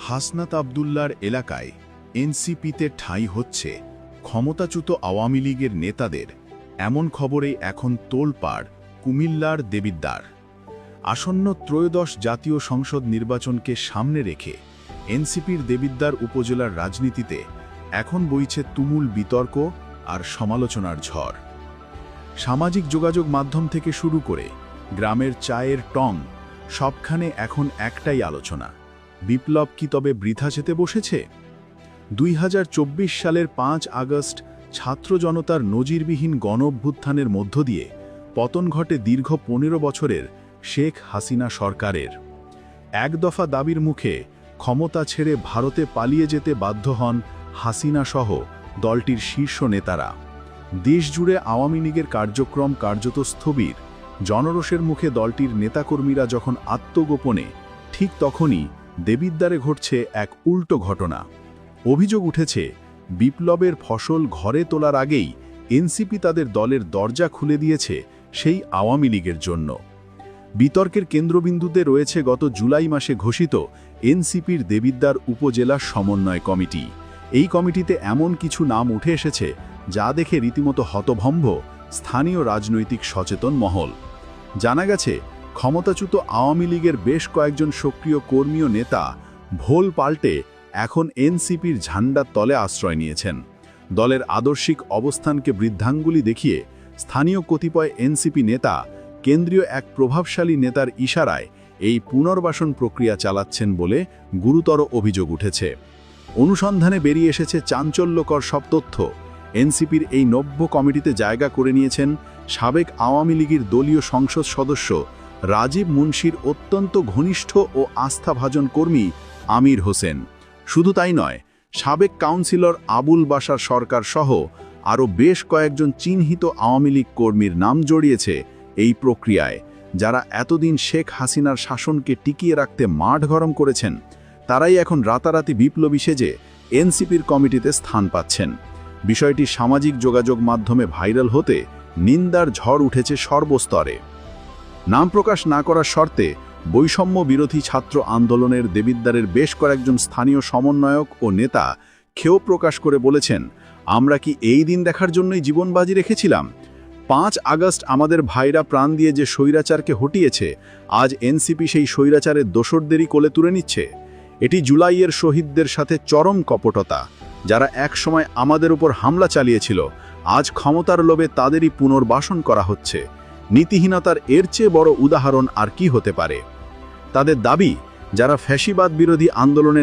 হাসনাত আবদুল্লার এলাকায় এনসিপিতে ঠাঁই হচ্ছে ক্ষমতাচ্যুত আওয়ামী লীগের নেতাদের, এমন খবরেই এখন তোলপাড় কুমিল্লার দেবিদ্বার। আসন্ন ত্রয়োদশ জাতীয় সংসদ নির্বাচনকে সামনে রেখে এনসিপির দেবিদ্বার উপজেলার রাজনীতিতে এখন বইছে তুমুল বিতর্ক আর সমালোচনার ঝড়। সামাজিক যোগাযোগ মাধ্যম থেকে শুরু করে গ্রামের চায়ের টং, সবখানে এখন একটাই আলোচনা: বিপ্লব কি তবে বৃথা যেতে বসেছে? 2024 সালের 5 আগস্ট ছাত্র জনতার নজিরবিহীন গণঅভ্যুত্থানের মধ্য দিয়ে পতন ঘটে দীর্ঘ 15 বছরের শেখ হাসিনা সরকারের। এক দফা দাবির মুখে ক্ষমতা ছেড়ে ভারতে পালিয়ে যেতে বাধ্য হন হাসিনা সহ দলটির শীর্ষ নেতারা। দেশজুড়ে আওয়ামী লীগের কার্যক্রম কার্যত স্থবির। জনরোষের মুখে দলটির নেতাকর্মীরা যখন আত্মগোপনে, ঠিক তখনই দেবিদ্বারে ঘটছে এক উল্টো ঘটনা। অভিযোগ উঠেছে, বিপ্লবের ফসল ঘরে তোলার আগেই এনসিপি তাদের দলের দরজা খুলে দিয়েছে সেই আওয়ামী লীগের জন্য। বিতর্কের কেন্দ্রবিন্দুতে রয়েছে গত জুলাই মাসে ঘোষিত এনসিপির দেবিদ্বার উপজেলা সমন্বয় কমিটি। এই কমিটিতে এমন কিছু নাম উঠে এসেছে যা দেখে রীতিমতো হতভম্ব স্থানীয় রাজনৈতিক সচেতন মহল। জানা গেছে, ক্ষমতাচ্যুত আওয়ামী লীগের বেশ কয়েকজন সক্রিয় কর্মী ও নেতা ভোল পাল্টে এখন এনসিপির ঝান্ডার তলে আশ্রয় নিয়েছেন। দলের আদর্শিক অবস্থানকে বৃদ্ধাঙ্গুলি দেখিয়ে স্থানীয় কতিপয় এনসিপি নেতা কেন্দ্রীয় এক প্রভাবশালী নেতার ইশারায় এই পুনর্বাসন প্রক্রিয়া চালাচ্ছেন বলে গুরুতর অভিযোগ উঠেছে। অনুসন্ধানে বেরিয়ে এসেছে চাঞ্চল্যকর সব তথ্য। এনসিপির এই নব্য কমিটিতে জায়গা করে নিয়েছেন সাবেক আওয়ামী লীগের দলীয় সংসদ সদস্য রাজীব মুন্সির অত্যন্ত ঘনিষ্ঠ ও আস্থাভাজন কর্মী আমির হোসেন। শুধু তাই নয়, সাবেক কাউন্সিলর আবুল বাশার সরকার সহ আরও বেশ কয়েকজন চিহ্নিত আওয়ামী লীগ কর্মীর নাম জড়িয়েছে এই প্রক্রিয়ায়, যারা এতদিন শেখ হাসিনার শাসনকে টিকিয়ে রাখতে মাঠ গরম করেছেন। তারাই এখন রাতারাতি বিপ্লবী সেজে এনসিপির কমিটিতে স্থান পাচ্ছেন। বিষয়টি সামাজিক যোগাযোগ মাধ্যমে ভাইরাল হতে নিন্দার ঝড় উঠেছে সর্বস্তরে। নাম প্রকাশ না করার শর্তে বৈষম্য বিরোধী ছাত্র আন্দোলনের দেবিদ্বারের বেশ কয়েকজন স্থানীয় সমন্বয়ক ও নেতা ক্ষোভ প্রকাশ করে বলেছেন, আমরা কি এই দিন দেখার জন্যই জীবন বাজি রেখেছিলাম? 5 আগস্ট আমাদের ভাইরা প্রাণ দিয়ে যে স্বৈরাচারকে হটিয়েছে, আজ এনসিপি সেই স্বৈরাচারের দোসরদেরই কোলে তুলে নিচ্ছে। এটি জুলাইয়ের শহীদদের সাথে চরম কপটতা। যারা একসময় আমাদের উপর হামলা চালিয়েছিল, আজ ক্ষমতার লোভে তাদেরই পুনর্বাসন করা হচ্ছে। নীতিহীনতার এর চেয়ে বড় উদাহরণ আর কি হতে পারে? তাদের দাবি, যারা ফ্যাসিবাদ বিরোধী আন্দোলনে